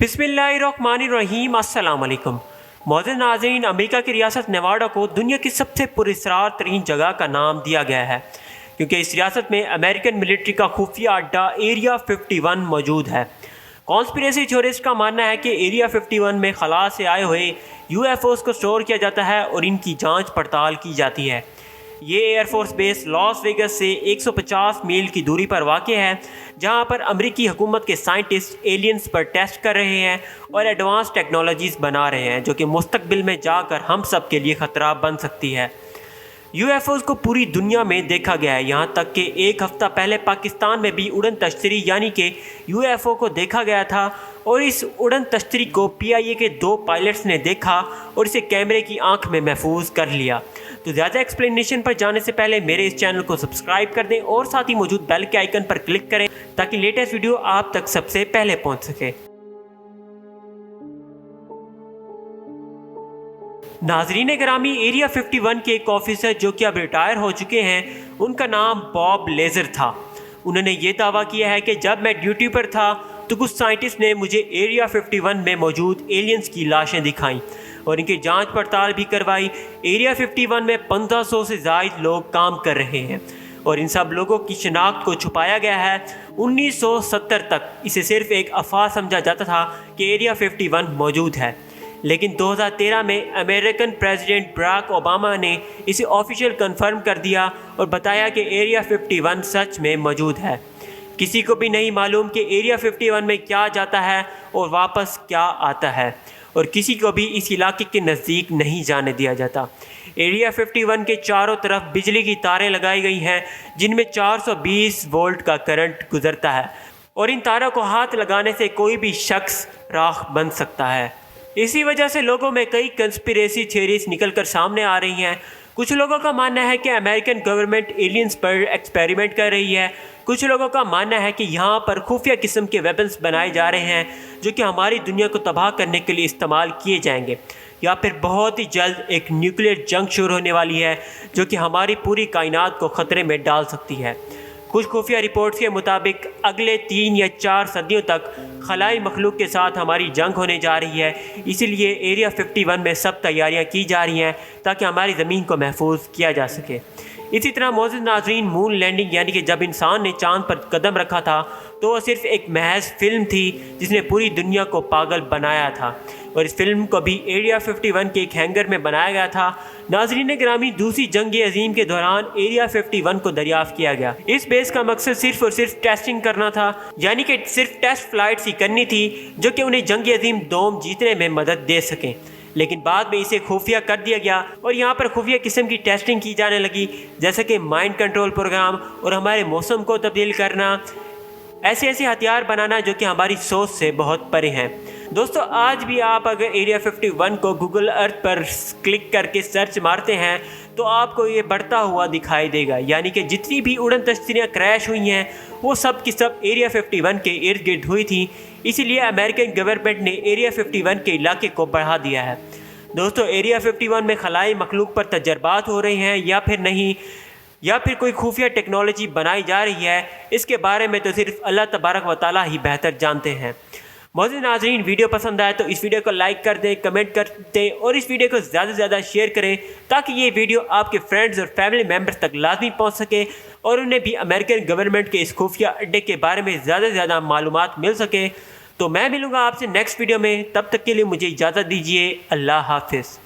बिस्मिल्लाहिर्रहमानिर्रहीम अस्सलाम वालेकुम। मौजूद नाज़रीन, अमेरिका की रियासत नेवाडा को दुनिया की सबसे पुरस्कार तरीन जगह का नाम दिया गया है क्योंकि इस रियासत में अमेरिकन मिलिट्री का खुफिया अड्डा एरिया 51 मौजूद है। कॉन्स्पिरेसी थ्योरिस्ट का मानना है कि एरिया 51 में खला से आए हुए UFOs को स्टोर किया जाता है और इनकी जांच पड़ताल की जाती है। ये एयरफोर्स बेस लॉस वेगस से 150 मील की दूरी पर वाक़ है, जहां पर अमेरिकी हुकूमत के साइंटिस्ट एलियंस पर टेस्ट कर रहे हैं और एडवांस टेक्नोलॉजीज़ बना रहे हैं जो कि मुस्तकबिल में जाकर हम सब के लिए ख़तरा बन सकती है। UFOs को पूरी दुनिया में देखा गया है, यहाँ तक कि एक हफ़्ता पहले पाकिस्तान में भी उड़न तश्तरी यानी कि UFO को देखा गया था और इस उड़न तश्तरी को PIA के 2 पायलट्स ने देखा और इसे कैमरे की आंख में महफूज कर लिया। तो ज़्यादा एक्सप्लेनेशन पर जाने से पहले मेरे इस चैनल को सब्सक्राइब कर दें और साथ ही मौजूद बेल के आइकन पर क्लिक करें ताकि लेटेस्ट वीडियो आप तक सबसे पहले पहुँच सके। नाजरीन ग्रामी, एरिया 51 के एक ऑफिसर जो कि अब रिटायर हो चुके हैं, उनका नाम बॉब लेजर था। उन्होंने ये दावा किया है कि जब मैं ड्यूटी पर था तो कुछ साइंटिस्ट ने मुझे एरिया 51 में मौजूद एलियंस की लाशें दिखाईं और इनकी जांच पड़ताल भी करवाई। एरिया 51 में 1500 से ज़ायद लोग काम कर रहे हैं और इन सब लोगों की शिनाख्त को छुपाया गया है। 1970 तक इसे सिर्फ एक अफवाह समझा जाता था कि एरिया 51 मौजूद है, लेकिन 2013 में अमेरिकन प्रेसिडेंट बराक ओबामा ने इसे ऑफिशियल कंफर्म कर दिया और बताया कि एरिया 51 सच में मौजूद है। किसी को भी नहीं मालूम कि एरिया 51 में क्या जाता है और वापस क्या आता है और किसी को भी इस इलाके के नज़दीक नहीं जाने दिया जाता। एरिया 51 के चारों तरफ बिजली की तारें लगाई गई हैं जिनमें 420 वोल्ट का करंट गुजरता है और इन तारों को हाथ लगाने से कोई भी शख्स राख बन सकता है। इसी वजह से लोगों में कई कंस्पिरेसी थ्योरीज निकलकर सामने आ रही हैं। कुछ लोगों का मानना है कि अमेरिकन गवर्नमेंट एलियंस पर एक्सपेरिमेंट कर रही है। कुछ लोगों का मानना है कि यहाँ पर खुफिया किस्म के वेपन्स बनाए जा रहे हैं जो कि हमारी दुनिया को तबाह करने के लिए इस्तेमाल किए जाएंगे, या फिर बहुत ही जल्द एक न्यूक्लियर जंग शुरू होने वाली है जो कि हमारी पूरी कायनात को ख़तरे में डाल सकती है। कुछ खुफिया रिपोर्ट्स के मुताबिक अगले 3 या 4 सदियों तक खलाई मखलूक के साथ हमारी जंग होने जा रही है। इसीलिए एरिया 51 में सब तैयारियां की जा रही हैं ताकि हमारी ज़मीन को महफूज किया जा सके। इसी तरह मौजूद नाजरीन, मून लैंडिंग यानी कि जब इंसान ने चांद पर कदम रखा था तो वह सिर्फ एक महज फिल्म थी जिसने पूरी दुनिया को पागल बनाया था और इस फिल्म को भी एरिया 51 के एक हैंगर में बनाया गया था। नाजरीन ग्रामी, दूसरी जंग अजीम के दौरान एरिया 51 को दरियाफ्त किया गया। इस बेस का मकसद सिर्फ और सिर्फ टेस्टिंग करना था, यानी कि सिर्फ टेस्ट फ्लाइट्स ही करनी थी जो कि उन्हें जंग अजीम दोम जीतने में मदद दे सकें। लेकिन बाद में इसे खुफिया कर दिया गया और यहाँ पर खुफिया किस्म की टेस्टिंग की जाने लगी, जैसे कि माइंड कंट्रोल प्रोग्राम और हमारे मौसम को तब्दील करना, ऐसे ऐसे हथियार बनाना जो कि हमारी सोच से बहुत परे हैं। दोस्तों, आज भी आप अगर एरिया 51 को गूगल अर्थ पर क्लिक करके सर्च मारते हैं तो आपको ये बढ़ता हुआ दिखाई देगा, यानी कि जितनी भी उड़न तश्तरियाँ क्रैश हुई हैं वो सब की सब एरिया 51 के इर्द गिर्द हुई थी। इसीलिए अमेरिकन गवर्नमेंट ने एरिया 51 के इलाके को बढ़ा दिया है। दोस्तों, एरिया 51 में खलाई मखलूक पर तजर्बात हो रहे हैं या फिर नहीं, या फिर कोई खुफिया टेक्नोलॉजी बनाई जा रही है, इसके बारे में तो सिर्फ अल्लाह तबारक व तआला ही बेहतर जानते हैं। मौजूद नाजरीन, वीडियो पसंद आए तो इस वीडियो को लाइक कर दें, कमेंट कर दें और इस वीडियो को ज़्यादा से ज़्यादा शेयर करें ताकि ये वीडियो आपके फ्रेंड्स और फैमिली मेम्बर्स तक लाजमी पहुंच सके और उन्हें भी अमेरिकन गवर्नमेंट के इस खुफिया अड्डे के बारे में ज़्यादा से ज़्यादा मालूमात मिल सके। तो मैं मिलूँगा आपसे नेक्स्ट वीडियो में, तब तक के लिए मुझे इजाज़त दीजिए। अल्लाह हाफिज़।